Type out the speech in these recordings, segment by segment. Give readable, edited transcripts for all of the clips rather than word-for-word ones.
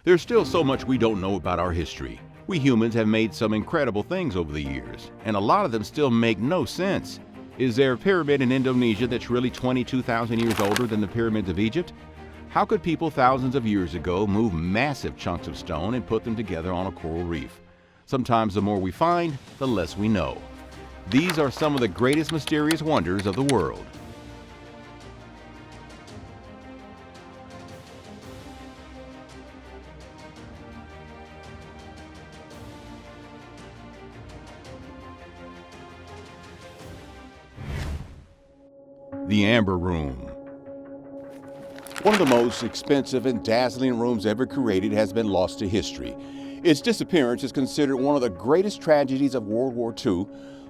There's still so much we don't know about our history. We humans have made some incredible things over the years, and a lot of them still make no sense. Is there a pyramid in Indonesia that's really 22,000 years older than the pyramids of Egypt? How could people thousands of years ago move massive chunks of stone and put them together on a coral reef? Sometimes the more we find, the less we know. These are some of the greatest mysterious wonders of the world. The Amber Room. One of the most expensive and dazzling rooms ever created has been lost to history. Its disappearance is considered one of the greatest tragedies of World War II,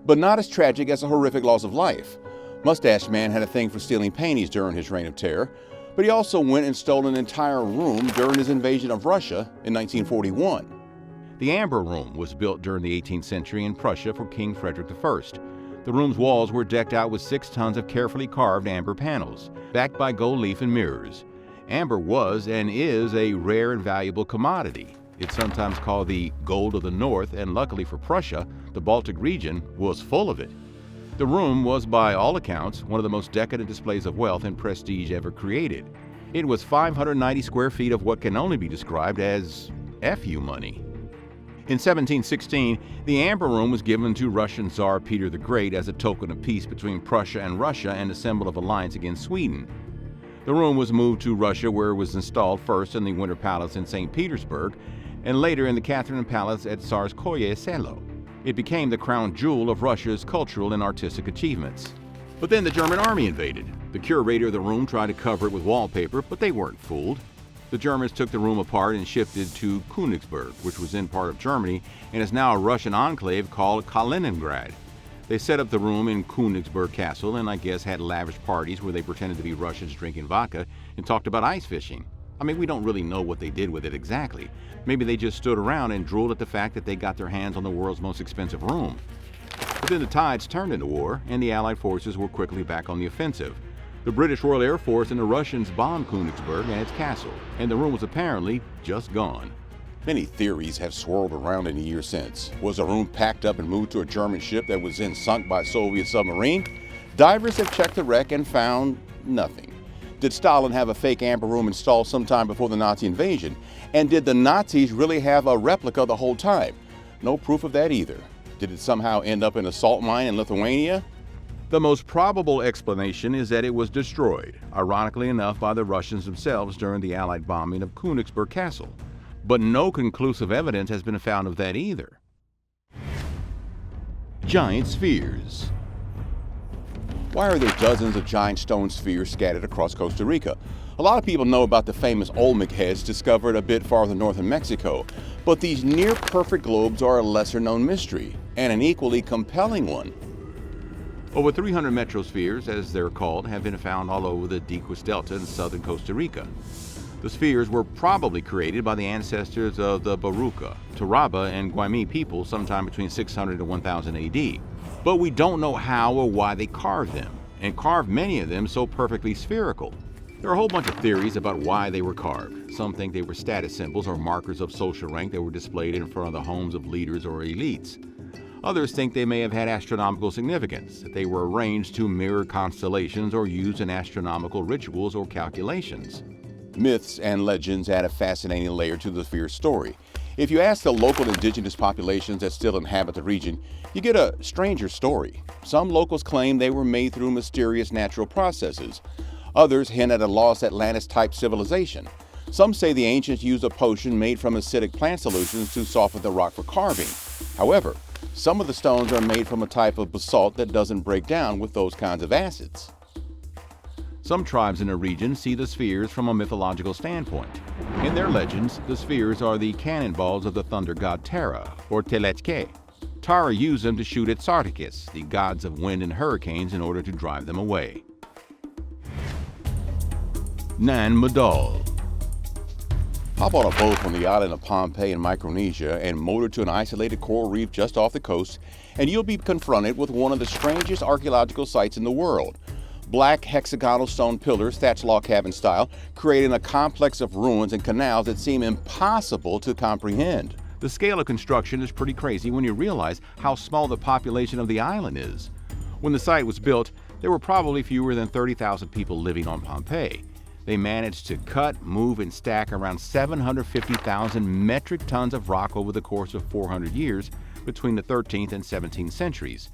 but not as tragic as a horrific loss of life. Mustache Man had a thing for stealing paintings during his reign of terror, but he also went and stole an entire room during his invasion of Russia in 1941. The Amber Room was built during the 18th century in Prussia for King Frederick I. The room's walls were decked out with 6 tons of carefully carved amber panels, backed by gold leaf and mirrors. Amber was and is a rare and valuable commodity. It's sometimes called the gold of the North, and luckily for Prussia, the Baltic region was full of it. The room was, by all accounts, one of the most decadent displays of wealth and prestige ever created. It was 590 square feet of what can only be described as FU money. In 1716, the Amber Room was given to Russian Tsar Peter the Great as a token of peace between Prussia and Russia and a symbol of alliance against Sweden. The room was moved to Russia, where it was installed first in the Winter Palace in St. Petersburg and later in the Catherine Palace at Tsarskoye Selo. It became the crown jewel of Russia's cultural and artistic achievements. But then the German army invaded. The curator of the room tried to cover it with wallpaper, but they weren't fooled. The Germans took the room apart and shifted to Königsberg, which was then part of Germany and is now a Russian enclave called Kaliningrad. They set up the room in Königsberg Castle and I guess had lavish parties where they pretended to be Russians drinking vodka and talked about ice fishing. I mean, we don't really know what they did with it exactly. Maybe they just stood around and drooled at the fact that they got their hands on the world's most expensive room. But then the tides turned into war and the Allied forces were quickly back on the offensive. The British Royal Air Force and the Russians bombed Königsberg and its castle, and the room was apparently just gone. Many theories have swirled around in the years since. Was the room packed up and moved to a German ship that was then sunk by a Soviet submarine? Divers have checked the wreck and found nothing. Did Stalin have a fake Amber Room installed sometime before the Nazi invasion? And did the Nazis really have a replica the whole time? No proof of that either. Did it somehow end up in a salt mine in Lithuania? The most probable explanation is that it was destroyed, ironically enough, by the Russians themselves during the Allied bombing of Königsberg Castle. But no conclusive evidence has been found of that either. Giant spheres. Why are there dozens of giant stone spheres scattered across Costa Rica? A lot of people know about the famous Olmec heads discovered a bit farther north in Mexico, but these near-perfect globes are a lesser-known mystery, and an equally compelling one. Over 300 metrospheres, as they're called, have been found all over the Diques Delta in southern Costa Rica. The spheres were probably created by the ancestors of the Boruca, Turaba, and Guaymi people sometime between 600 and 1000 AD. But we don't know how or why they carved them, and carved many of them so perfectly spherical. There are a whole bunch of theories about why they were carved. Some think they were status symbols or markers of social rank that were displayed in front of the homes of leaders or elites. Others think they may have had astronomical significance, that they were arranged to mirror constellations or used in astronomical rituals or calculations. Myths and legends add a fascinating layer to the sphere story. If you ask the local indigenous populations that still inhabit the region, you get a stranger story. Some locals claim they were made through mysterious natural processes. Others hint at a lost Atlantis-type civilization. Some say the ancients used a potion made from acidic plant solutions to soften the rock for carving. However, some of the stones are made from a type of basalt that doesn't break down with those kinds of acids. Some tribes in the region see the spheres from a mythological standpoint. In their legends, the spheres are the cannonballs of the thunder god Tara, or Telechke. Tara used them to shoot at Sartikis, the gods of wind and hurricanes, in order to drive them away. Nan Madol. Hop on a boat from the island of Pohnpei in Micronesia and motor to an isolated coral reef just off the coast, and you'll be confronted with one of the strangest archaeological sites in the world. black hexagonal stone pillars, thatched log cabin style, creating a complex of ruins and canals that seem impossible to comprehend. The scale of construction is pretty crazy when you realize how small the population of the island is. When the site was built, there were probably fewer than 30,000 people living on Pompeii. They managed to cut, move, and stack around 750,000 metric tons of rock over the course of 400 years between the 13th and 17th centuries.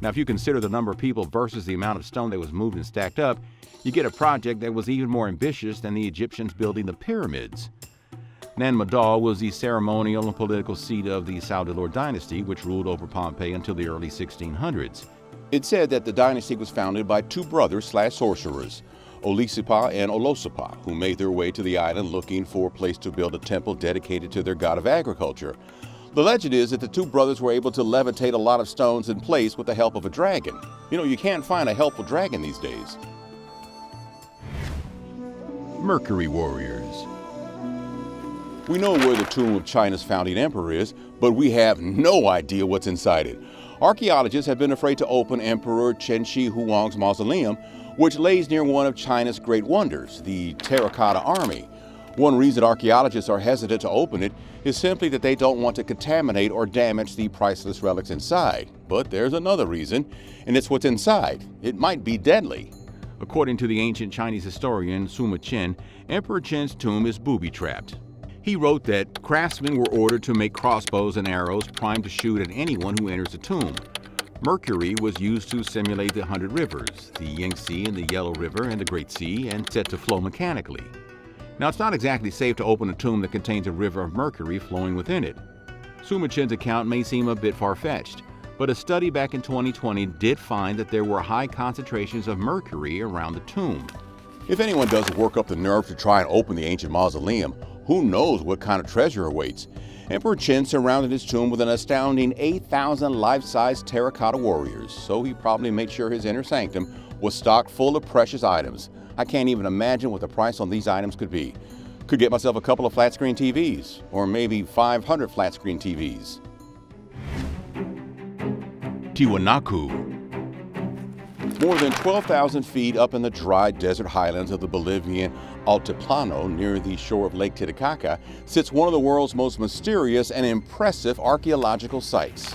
Now, if you consider the number of people versus the amount of stone that was moved and stacked up, you get a project that was even more ambitious than the Egyptians building the pyramids. Nan Madol was the ceremonial and political seat of the Saudilor dynasty, which ruled over Pompeii until the early 1600s. It's said that the dynasty was founded by two brothers/sorcerers, Olisipa and Olosipa, who made their way to the island looking for a place to build a temple dedicated to their god of agriculture. The legend is that the two brothers were able to levitate a lot of stones in place with the help of a dragon. You know, you can't find a helpful dragon these days. Mercury warriors. We know where the tomb of China's founding emperor is, but we have no idea what's inside it. Archaeologists have been afraid to open Emperor Chen Shi Huang's mausoleum, which lays near one of China's great wonders, the Terracotta Army. One reason archaeologists are hesitant to open it is simply that they don't want to contaminate or damage the priceless relics inside. But there's another reason, and it's what's inside. It might be deadly. According to the ancient Chinese historian Sima Qian, Emperor Qin's tomb is booby-trapped. He wrote that craftsmen were ordered to make crossbows and arrows primed to shoot at anyone who enters the tomb. Mercury was used to simulate the 100 rivers, the Yangtze and the Yellow River and the Great Sea, and set to flow mechanically. Now, it's not exactly safe to open a tomb that contains a river of mercury flowing within it. Sima Qian's account may seem a bit far-fetched, but a study back in 2020 did find that there were high concentrations of mercury around the tomb. If anyone doesn't work up the nerve to try and open the ancient mausoleum, who knows what kind of treasure awaits? Emperor Qin surrounded his tomb with an astounding 8,000 life-size terracotta warriors, so he probably made sure his inner sanctum was stocked full of precious items. I can't even imagine what the price on these items could be. Could get myself a couple of flat-screen TVs, or maybe 500 flat-screen TVs. Tiwanaku. More than 12,000 feet up in the dry desert highlands of the Bolivian Altiplano near the shore of Lake Titicaca sits one of the world's most mysterious and impressive archaeological sites.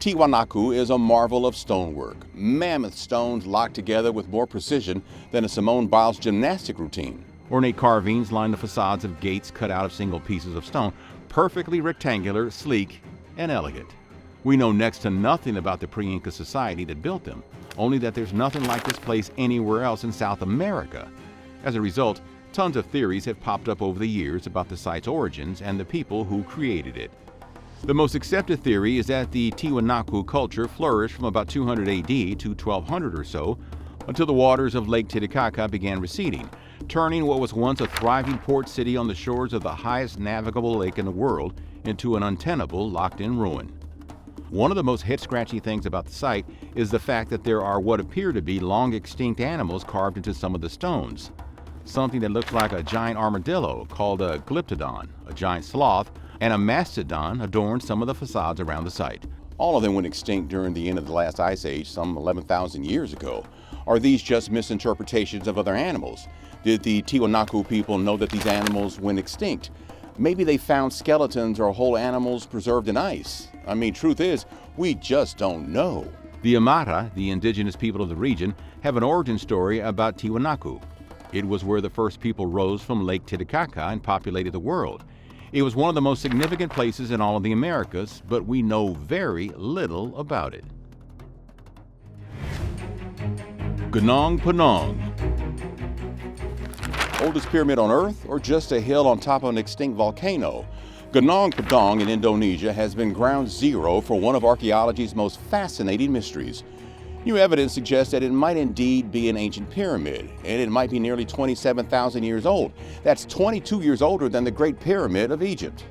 Tiwanaku is a marvel of stonework, mammoth stones locked together with more precision than a Simone Biles gymnastic routine. Ornate carvings line the facades of gates cut out of single pieces of stone, perfectly rectangular, sleek, and elegant. We know next to nothing about the pre-Inca society that built them, only that there's nothing like this place anywhere else in South America. As a result, tons of theories have popped up over the years about the site's origins and the people who created it. The most accepted theory is that the Tiwanaku culture flourished from about 200 AD to 1200 or so, until the waters of Lake Titicaca began receding, turning what was once a thriving port city on the shores of the highest navigable lake in the world into an untenable, locked-in ruin. One of the most head-scratchy things about the site is the fact that there are what appear to be long-extinct animals carved into some of the stones. Something that looks like a giant armadillo called a glyptodon, a giant sloth, and a mastodon adorn some of the facades around the site. All of them went extinct during the end of the last ice age, some 11,000 years ago. Are these just misinterpretations of other animals? Did the Tiwanaku people know that these animals went extinct? Maybe they found skeletons or whole animals preserved in ice. I mean, truth is, we just don't know. The Amara, the indigenous people of the region, have an origin story about Tiwanaku. It was where the first people rose from Lake Titicaca and populated the world. It was one of the most significant places in all of the Americas, but we know very little about it. Gunung Padang. Oldest pyramid on Earth, or just a hill on top of an extinct volcano? Gunung Padang in Indonesia has been ground zero for one of archaeology's most fascinating mysteries. New evidence suggests that it might indeed be an ancient pyramid, and it might be nearly 27,000 years old. That's 22 years older than the Great Pyramid of Egypt.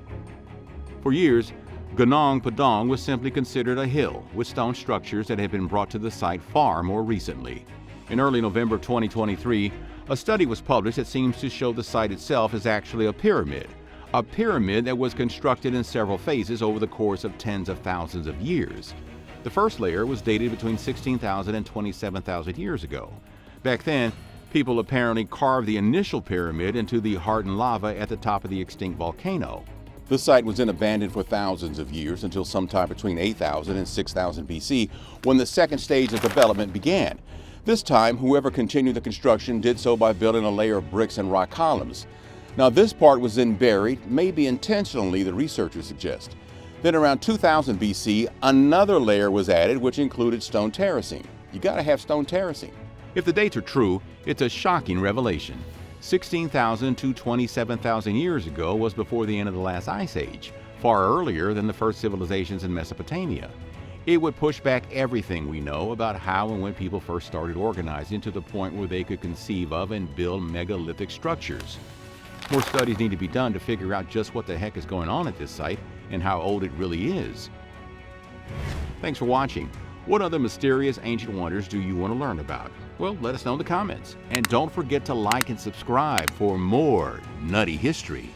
For years, Gunung Padang was simply considered a hill with stone structures that had been brought to the site far more recently. In early November of 2023, a study was published that seems to show the site itself is actually a pyramid that was constructed in several phases over the course of tens of thousands of years. The first layer was dated between 16,000 and 27,000 years ago. Back then, people apparently carved the initial pyramid into the hardened lava at the top of the extinct volcano. The site was then abandoned for thousands of years until sometime between 8000 and 6000 BC, when the second stage of development began. This time, whoever continued the construction did so by building a layer of bricks and rock columns. Now, this part was then buried, maybe intentionally, the researchers suggest. Then around 2000 BC, another layer was added, which included stone terracing. You gotta have stone terracing. If the dates are true, it's a shocking revelation. 16,000 to 27,000 years ago was before the end of the last ice age, far earlier than the first civilizations in Mesopotamia. It would push back everything we know about how and when people first started organizing to the point where they could conceive of and build megalithic structures. More studies need to be done to figure out just what the heck is going on at this site and how old it really is. Thanks for watching. What other mysterious ancient wonders do you want to learn about? Well, let us know in the comments. And don't forget to like and subscribe for more nutty history.